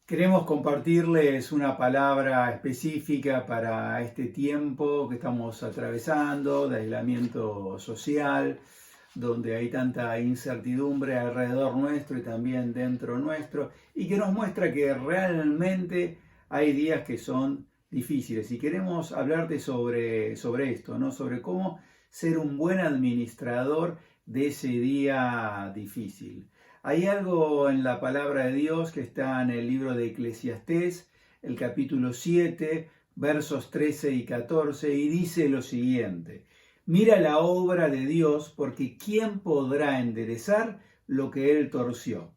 Queremos compartirles una palabra específica para este tiempo que estamos atravesando de aislamiento social, donde hay tanta incertidumbre alrededor nuestro y también dentro nuestro, y que nos muestra que realmente hay días que son difíciles. Y queremos hablarte sobre esto, ¿no? Sobre cómo ser un buen administrador de ese día difícil. Hay algo en la palabra de Dios que está en el libro de Eclesiastés, el capítulo 7, versos 13 y 14, y dice lo siguiente: mira la obra de Dios, porque ¿quién podrá enderezar lo que él torció?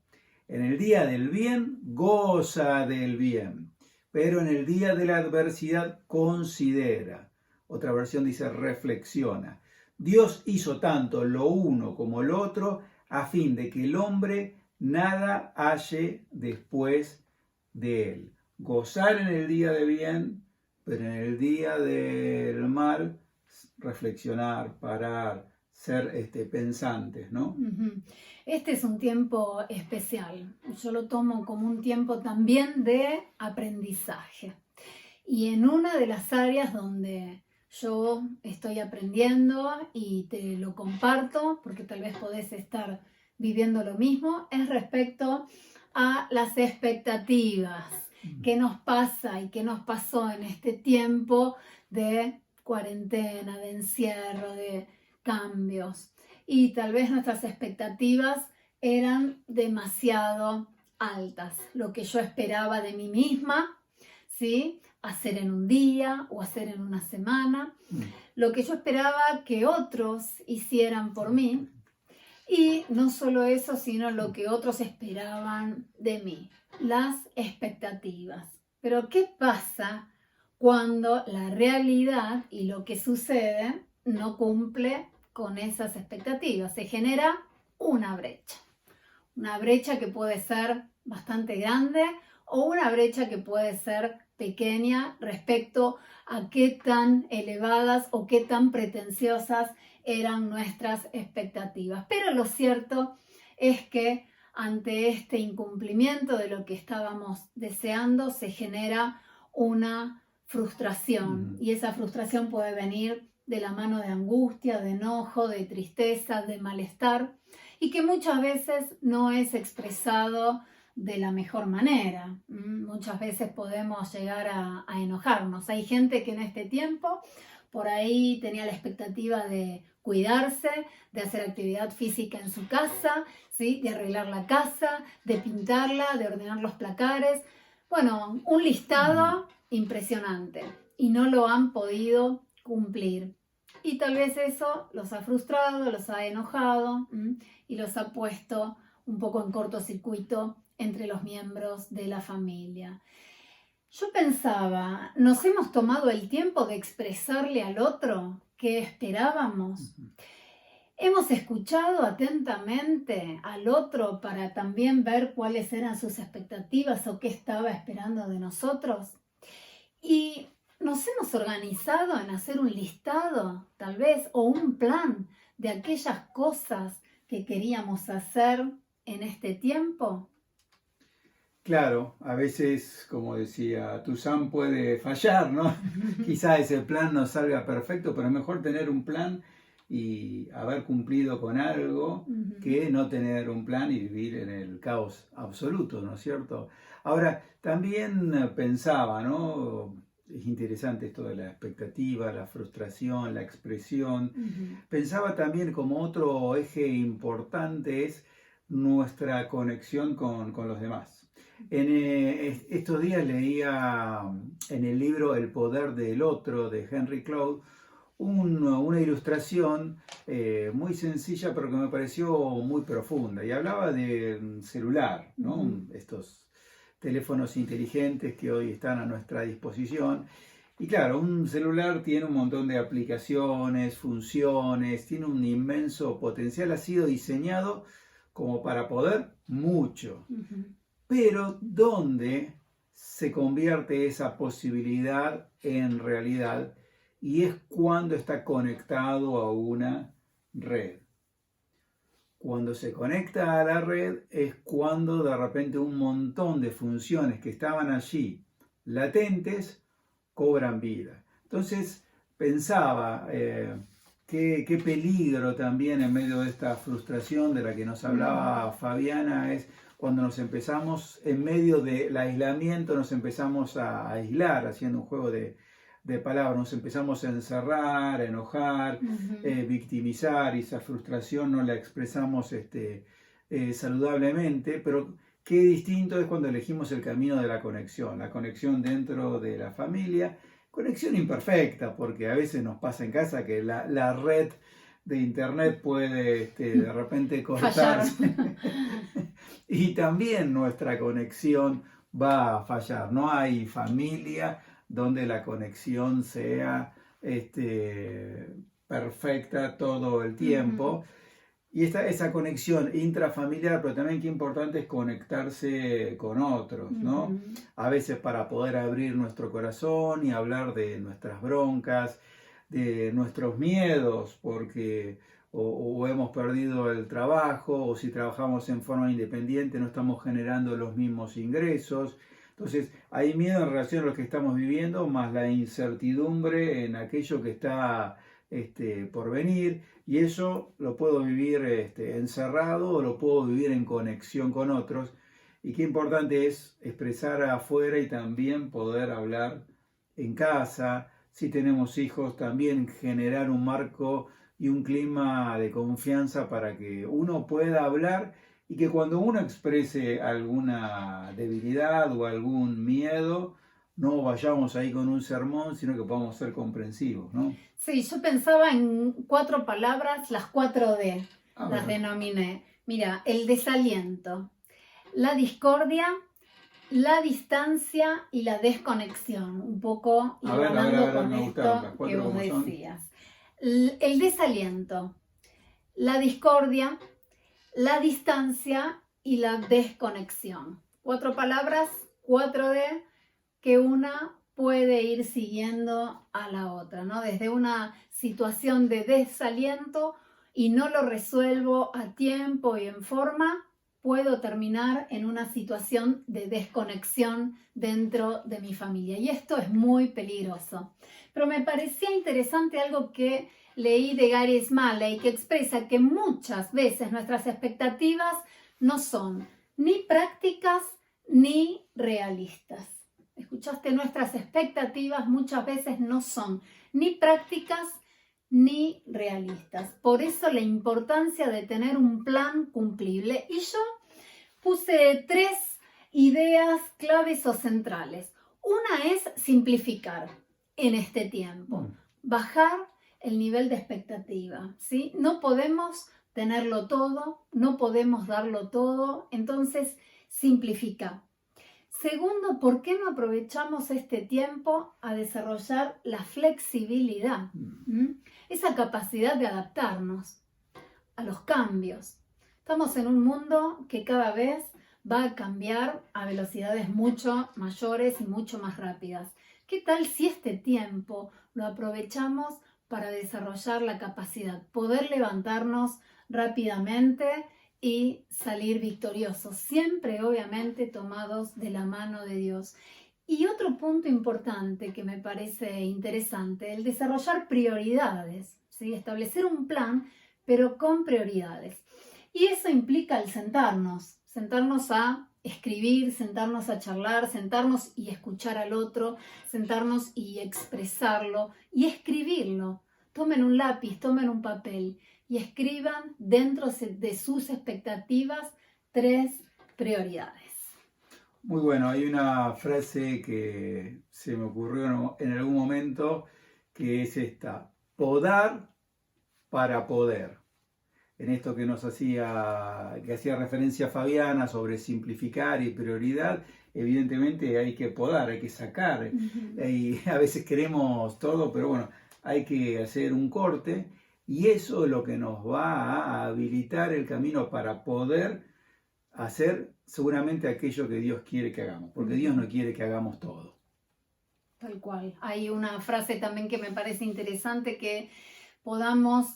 En el día del bien, goza del bien, pero en el día de la adversidad, considera. Otra versión dice, reflexiona. Dios hizo tanto lo uno como lo otro a fin de que el hombre nada halle después de él. Gozar en el día de bien, pero en el día del mal, reflexionar, parar, ser pensantes, ¿no? Este es un tiempo especial. Yo lo tomo como un tiempo también de aprendizaje. Y en una de las áreas donde yo estoy aprendiendo y te lo comparto, porque tal vez podés estar viviendo lo mismo, es respecto a las expectativas. ¿Qué nos pasa y qué nos pasó en este tiempo de cuarentena, de encierro, de cambios? Y tal vez nuestras expectativas eran demasiado altas. Lo que yo esperaba de mí misma, ¿sí? Hacer en un día o hacer en una semana, lo que yo esperaba que otros hicieran por mí, y no solo eso, sino lo que otros esperaban de mí, las expectativas. Pero ¿qué pasa cuando la realidad y lo que sucede no cumple con esas expectativas? Se genera una brecha que puede ser bastante grande o una brecha que puede ser pequeña respecto a qué tan elevadas o qué tan pretenciosas eran nuestras expectativas. Pero lo cierto es que ante este incumplimiento de lo que estábamos deseando se genera una frustración, y esa frustración puede venir de la mano de angustia, de enojo, de tristeza, de malestar, y que muchas veces no es expresado de la mejor manera. Muchas veces podemos llegar a enojarnos. Hay gente que en este tiempo por ahí tenía la expectativa de cuidarse, de hacer actividad física en su casa, ¿sí? De arreglar la casa, de pintarla, de ordenar los placares. Bueno, un listado impresionante, y no lo han podido cumplir. Y tal vez eso los ha frustrado, los ha enojado, y los ha puesto un poco en cortocircuito entre los miembros de la familia. Yo pensaba, ¿nos hemos tomado el tiempo de expresarle al otro qué esperábamos? ¿Hemos escuchado atentamente al otro para también ver cuáles eran sus expectativas o qué estaba esperando de nosotros? Y nos hemos organizado en hacer un listado, tal vez, o un plan de aquellas cosas que queríamos hacer en este tiempo. Claro, a veces, como decía Tuzán, puede fallar, ¿no? Quizá ese plan no salga perfecto, pero es mejor tener un plan y haber cumplido con algo que no tener un plan y vivir en el caos absoluto, ¿no es cierto? Ahora, también pensaba, ¿no? Es interesante esto de la expectativa, la frustración, la expresión. Pensaba también como otro eje importante es nuestra conexión con los demás. Estos días leía en el libro El poder del otro de Henry Cloud una ilustración muy sencilla, pero que me pareció muy profunda, y hablaba de celular, ¿no? Estos teléfonos inteligentes que hoy están a nuestra disposición. Y claro, un celular tiene un montón de aplicaciones, funciones, tiene un inmenso potencial, ha sido diseñado como para poder mucho. Pero ¿dónde se convierte esa posibilidad en realidad? Y es cuando está conectado a una red. Cuando se conecta a la red es cuando de repente un montón de funciones que estaban allí latentes cobran vida. Entonces pensaba, qué peligro también en medio de esta frustración de la que nos hablaba Fabiana es cuando nos empezamos, en medio del aislamiento, nos empezamos a aislar, haciendo un juego de palabras, nos empezamos a encerrar, a enojar, victimizar, y esa frustración no la expresamos saludablemente, pero qué distinto es cuando elegimos el camino de la conexión dentro de la familia, conexión imperfecta, porque a veces nos pasa en casa que la red de internet puede de repente cortarse y también nuestra conexión va a fallar. No hay familia donde la conexión sea perfecta todo el tiempo. Y esa conexión intrafamiliar, pero también qué importante es conectarse con otros, ¿no? A veces para poder abrir nuestro corazón y hablar de nuestras broncas, de nuestros miedos, porque o hemos perdido el trabajo, o si trabajamos en forma independiente no estamos generando los mismos ingresos. Entonces hay miedo en relación a lo que estamos viviendo, más la incertidumbre en aquello que está por venir, y eso lo puedo vivir encerrado o lo puedo vivir en conexión con otros. Y qué importante es expresar afuera y también poder hablar en casa. Si tenemos hijos, también generar un marco y un clima de confianza para que uno pueda hablar, y que cuando uno exprese alguna debilidad o algún miedo, no vayamos ahí con un sermón, sino que podamos ser comprensivos, ¿no? Sí, yo pensaba en 4 palabras, las 4D, las denominé. Mira, el desaliento, la discordia, la distancia y la desconexión. Un poco hablando con esto que vos decías. El desaliento, la discordia, la distancia y la desconexión. 4 palabras, 4D, que una puede ir siguiendo a la otra, ¿no? Desde una situación de desaliento y no lo resuelvo a tiempo y en forma, puedo terminar en una situación de desconexión dentro de mi familia. Y esto es muy peligroso. Pero me parecía interesante algo que leí de Gary Smalley, que expresa que muchas veces nuestras expectativas no son ni prácticas ni realistas. Escuchaste, nuestras expectativas muchas veces no son ni prácticas ni realistas. Por eso la importancia de tener un plan cumplible. Y yo puse 3 ideas claves o centrales. Una es simplificar en este tiempo, bajar el nivel de expectativa, ¿sí? No podemos tenerlo todo, no podemos darlo todo, entonces simplifica. Segundo, ¿por qué no aprovechamos este tiempo a desarrollar la flexibilidad? Esa capacidad de adaptarnos a los cambios. Estamos en un mundo que cada vez va a cambiar a velocidades mucho mayores y mucho más rápidas. ¿Qué tal si este tiempo lo aprovechamos para desarrollar la capacidad, poder levantarnos rápidamente y salir victoriosos, siempre obviamente tomados de la mano de Dios? Y otro punto importante que me parece interesante, el desarrollar prioridades, ¿sí? Establecer un plan, pero con prioridades. Y eso implica el sentarnos a escribir, sentarnos a charlar, sentarnos y escuchar al otro, sentarnos y expresarlo y escribirlo. Tomen un lápiz, tomen un papel y escriban dentro de sus expectativas 3 prioridades. Muy bueno, hay una frase que se me ocurrió en algún momento que es esta: podar para poder. En esto que hacía referencia Fabiana sobre simplificar y prioridad, evidentemente hay que podar, hay que sacar. Y a veces queremos todo, pero bueno, hay que hacer un corte, y eso es lo que nos va a habilitar el camino para poder hacer seguramente aquello que Dios quiere que hagamos, porque Dios no quiere que hagamos todo. Tal cual. Hay una frase también que me parece interesante, que podamos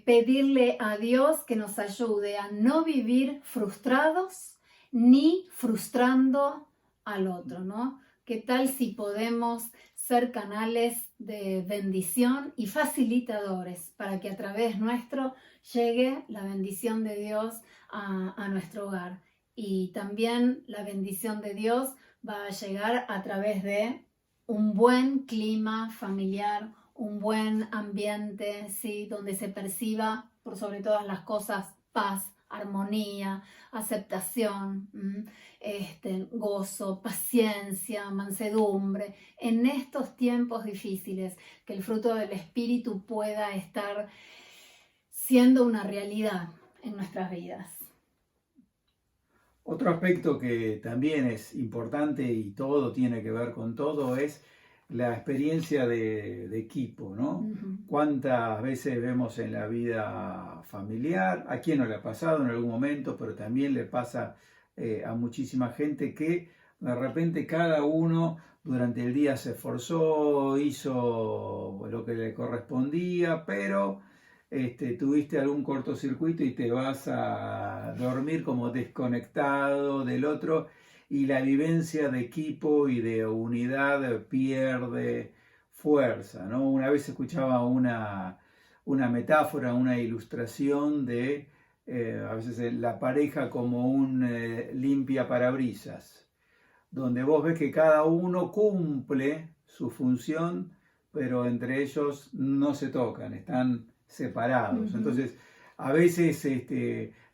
pedirle a Dios que nos ayude a no vivir frustrados ni frustrando al otro, ¿no? ¿Qué tal si podemos ser canales de bendición y facilitadores para que a través nuestro llegue la bendición de Dios a nuestro hogar? Y también la bendición de Dios va a llegar a través de un buen clima familiar, un buen ambiente, ¿sí? Donde se perciba, por sobre todas las cosas, paz, armonía, aceptación, gozo, paciencia, mansedumbre. En estos tiempos difíciles, que el fruto del Espíritu pueda estar siendo una realidad en nuestras vidas. Otro aspecto que también es importante y todo tiene que ver con todo es la experiencia de equipo, ¿no? Ujú. ¿Cuántas veces vemos en la vida familiar? ¿A quién no le ha pasado en algún momento? Pero también le pasa a muchísima gente que de repente cada uno durante el día se esforzó, hizo lo que le correspondía, pero tuviste algún cortocircuito y te vas a dormir como desconectado del otro y la vivencia de equipo y de unidad pierde fuerza, ¿no? Una vez escuchaba una metáfora, una ilustración de a veces la pareja como un limpia parabrisas, donde vos ves que cada uno cumple su función, pero entre ellos no se tocan, están separados. Ujú. Entonces, a veces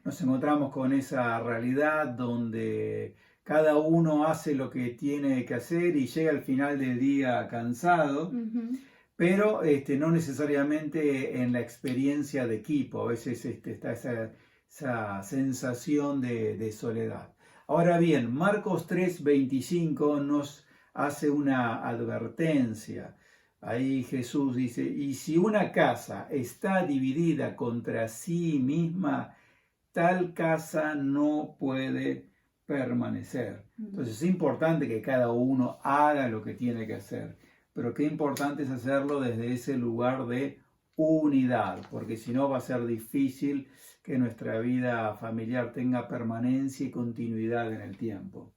nos encontramos con esa realidad donde cada uno hace lo que tiene que hacer y llega al final del día cansado, Ujú. pero no necesariamente en la experiencia de equipo. A veces está esa sensación de soledad. Ahora bien, Marcos 3:25 nos hace una advertencia. Ahí Jesús dice, y si una casa está dividida contra sí misma, tal casa no puede permanecer. Entonces es importante que cada uno haga lo que tiene que hacer, pero qué importante es hacerlo desde ese lugar de unidad, porque si no va a ser difícil que nuestra vida familiar tenga permanencia y continuidad en el tiempo.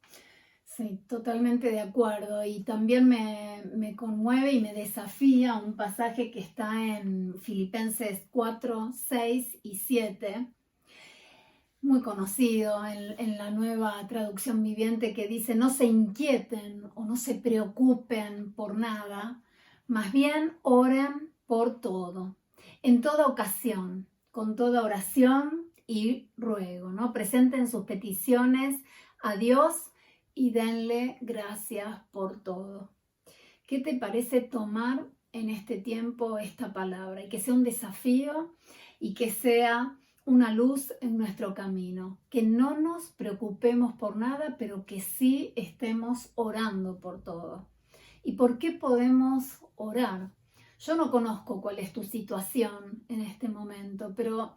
Sí, totalmente de acuerdo. Y también me conmueve y me desafía un pasaje que está en Filipenses 4, 6 y 7, muy conocido en la nueva traducción viviente, que dice: no se inquieten o no se preocupen por nada, más bien oren por todo, en toda ocasión, con toda oración y ruego, ¿no? Presenten sus peticiones a Dios y denle gracias por todo. ¿Qué te parece tomar en este tiempo esta palabra y que sea un desafío y que sea una luz en nuestro camino? Que no nos preocupemos por nada, pero que sí estemos orando por todo. ¿Y por qué podemos orar? Yo no conozco cuál es tu situación en este momento, pero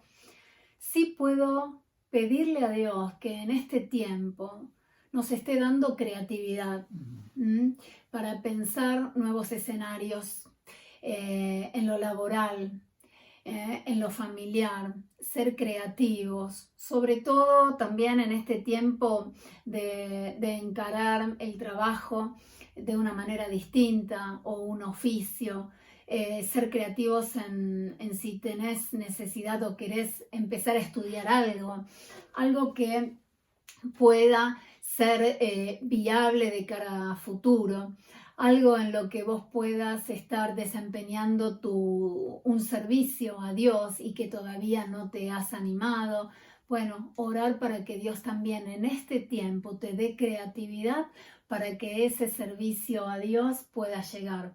sí puedo pedirle a Dios que en este tiempo nos esté dando creatividad para pensar nuevos escenarios en lo laboral, en lo familiar, ser creativos, sobre todo también en este tiempo de encarar el trabajo de una manera distinta o un oficio. Ser creativos en si tenés necesidad o querés empezar a estudiar algo que pueda ser viable de cara a futuro, algo en lo que vos puedas estar desempeñando un servicio a Dios y que todavía no te has animado. Bueno, orar para que Dios también en este tiempo te dé creatividad para que ese servicio a Dios pueda llegar.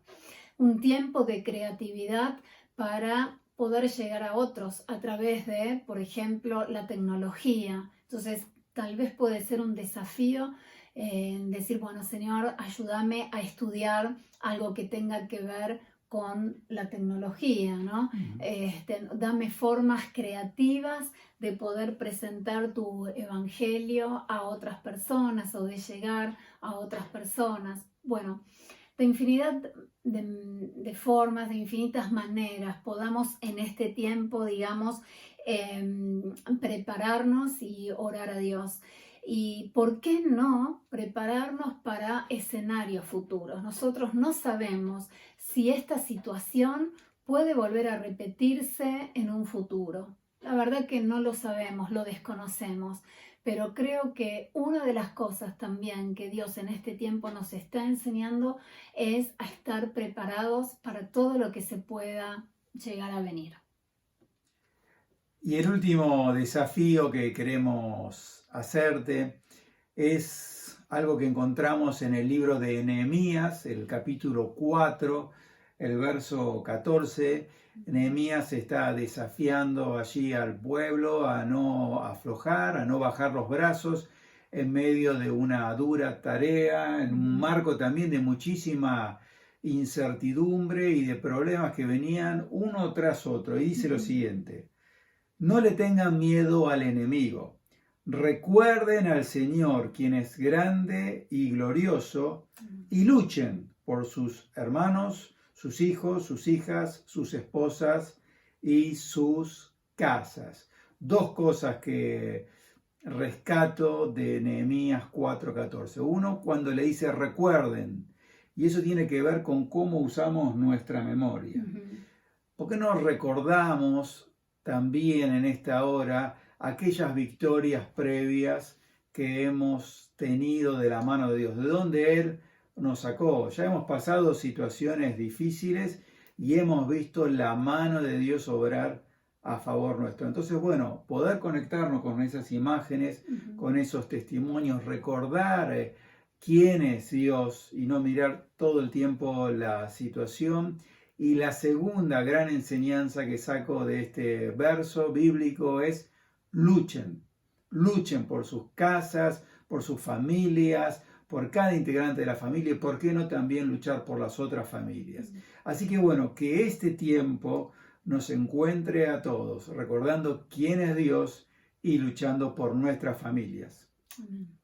Un tiempo de creatividad para poder llegar a otros a través de, por ejemplo, la tecnología. Entonces, tal vez puede ser un desafío decir, bueno, Señor, ayúdame a estudiar algo que tenga que ver con la tecnología, ¿no? Dame formas creativas de poder presentar tu evangelio a otras personas o de llegar a otras personas. Bueno, de infinidad de formas, de infinitas maneras, podamos en este tiempo, digamos, prepararnos y orar a Dios. Y por qué no prepararnos para escenarios futuros. Nosotros no sabemos si esta situación puede volver a repetirse en un futuro. La verdad que no lo sabemos, lo desconocemos, pero creo que una de las cosas también que Dios en este tiempo nos está enseñando es a estar preparados para todo lo que se pueda llegar a venir. Y el último desafío que queremos hacerte es algo que encontramos en el libro de Nehemías, el capítulo 4, el verso 14. Nehemías está desafiando allí al pueblo a no aflojar, a no bajar los brazos en medio de una dura tarea, en un marco también de muchísima incertidumbre y de problemas que venían uno tras otro. Y dice lo siguiente: no le tengan miedo al enemigo. Recuerden al Señor, quien es grande y glorioso, y luchen por sus hermanos, sus hijos, sus hijas, sus esposas y sus casas. Dos cosas que rescato de Nehemías 4:14. Uno, cuando le dice recuerden, y eso tiene que ver con cómo usamos nuestra memoria. ¿Por qué no recordamos también en esta hora aquellas victorias previas que hemos tenido de la mano de Dios, de donde Él nos sacó? Ya hemos pasado situaciones difíciles y hemos visto la mano de Dios obrar a favor nuestro. Entonces, bueno, poder conectarnos con esas imágenes, con esos testimonios, recordar quién es Dios y no mirar todo el tiempo la situación. Y la segunda gran enseñanza que saco de este verso bíblico es luchen. Luchen por sus casas, por sus familias, por cada integrante de la familia y por qué no también luchar por las otras familias. Así que bueno, que este tiempo nos encuentre a todos recordando quién es Dios y luchando por nuestras familias. Amén.